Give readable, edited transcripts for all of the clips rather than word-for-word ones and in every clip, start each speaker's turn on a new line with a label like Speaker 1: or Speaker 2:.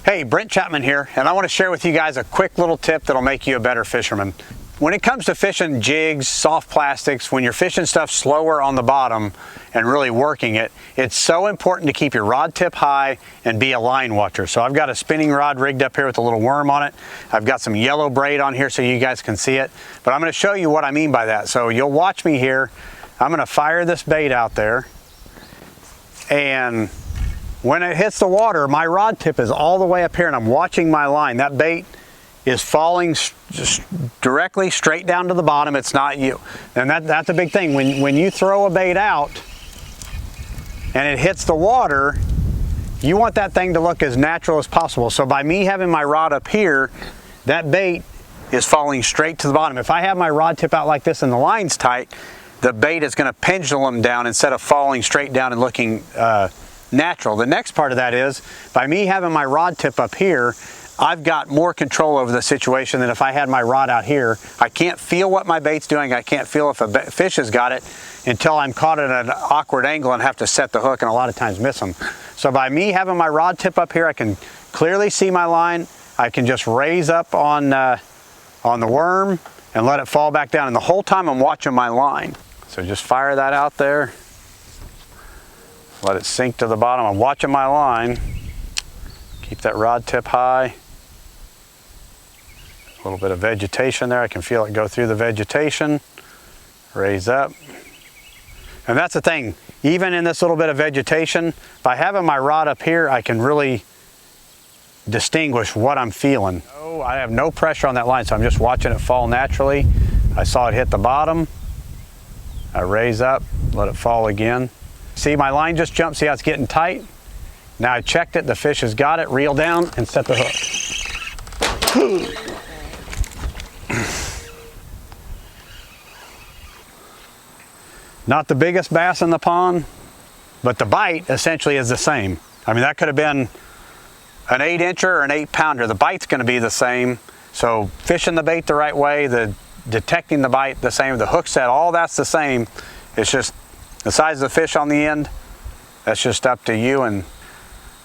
Speaker 1: Hey, Brent Chapman here, and I want to share with you guys a quick little tip that'll make you a better fisherman. When it comes to fishing jigs, soft plastics, when you're fishing stuff slower on the bottom and really working it, it's so important to keep your rod tip high and be a line watcher. So I've got a spinning rod rigged up here with a little worm on it. I've got some yellow braid on here so you guys can see it, but I'm going to show you what I mean by that. So you'll watch me here. I'm going to fire this bait out there, and when it hits the water, my rod tip is all the way up here and I'm watching my line. That bait is falling just directly straight down to the bottom. It's not you. And that's a big thing. When you throw a bait out and it hits the water, you want that thing to look as natural as possible. So by me having my rod up here, that bait is falling straight to the bottom. If I have my rod tip out like this and the line's tight, the bait is going to pendulum down instead of falling straight down and looking natural. The next part of that is, by me having my rod tip up here, I've got more control over the situation than if I had my rod out here. I can't feel what my bait's doing. I can't feel if a fish has got it until I'm caught at an awkward angle and have to set the hook and a lot of times miss them. So by me having my rod tip up here, I can clearly see my line. I can just raise up on the worm and let it fall back down. And the whole time I'm watching my line. So just fire that out there. Let it sink to the bottom. I'm watching my line. Keep that rod tip high. A little bit of vegetation there. I can feel it go through the vegetation. Raise up. And that's the thing. Even in this little bit of vegetation, by having my rod up here, I can really distinguish what I'm feeling. Oh, I have no pressure on that line, so I'm just watching it fall naturally. I saw it hit the bottom. I raise up, let it fall again. See, my line just jumped. See how it's getting tight? Now I checked it, the fish has got it, reel down and set the hook. Not the biggest bass in the pond, but the bite essentially is the same. I mean, that could have been an 8-incher or an 8-pounder. The bite's going to be the same. So fishing the bait the right way, detecting the bite the same, the hook set, all that's the same. It's just the size of the fish on the end. That's just up to you and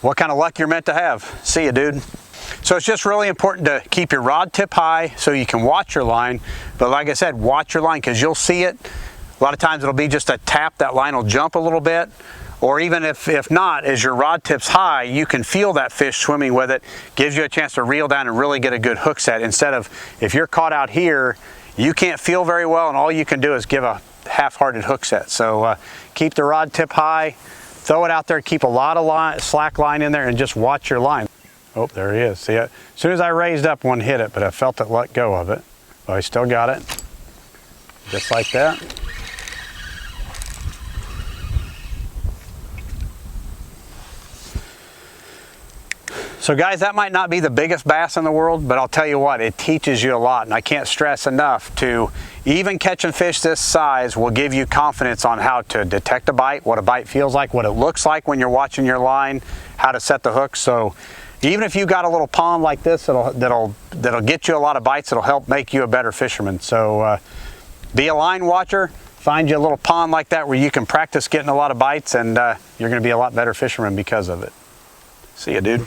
Speaker 1: what kind of luck you're meant to have. See ya, dude. So it's just really important to keep your rod tip high so you can watch your line. But like I said, watch your line because you'll see it. A lot of times it'll be just a tap, that line will jump a little bit. Or even if not, as your rod tip's high, you can feel that fish swimming with it. Gives you a chance to reel down and really get a good hook set. Instead of, if you're caught out here, you can't feel very well and all you can do is give a half-hearted hook set. So keep the rod tip high, throw it out there, keep a lot of slack line in there and just watch your line. Oh, there he is. See it? As soon as I raised up, one hit it, but I felt it let go of it. Well, I still got it. Just like that. So guys, that might not be the biggest bass in the world, but I'll tell you what, it teaches you a lot. And I can't stress enough to, even catching fish this size will give you confidence on how to detect a bite, what a bite feels like, what it looks like when you're watching your line, how to set the hook. So even if you got a little pond like this that'll get you a lot of bites, it'll help make you a better fisherman. So be a line watcher, find you a little pond like that where you can practice getting a lot of bites, and you're gonna be a lot better fisherman because of it. See ya, dude.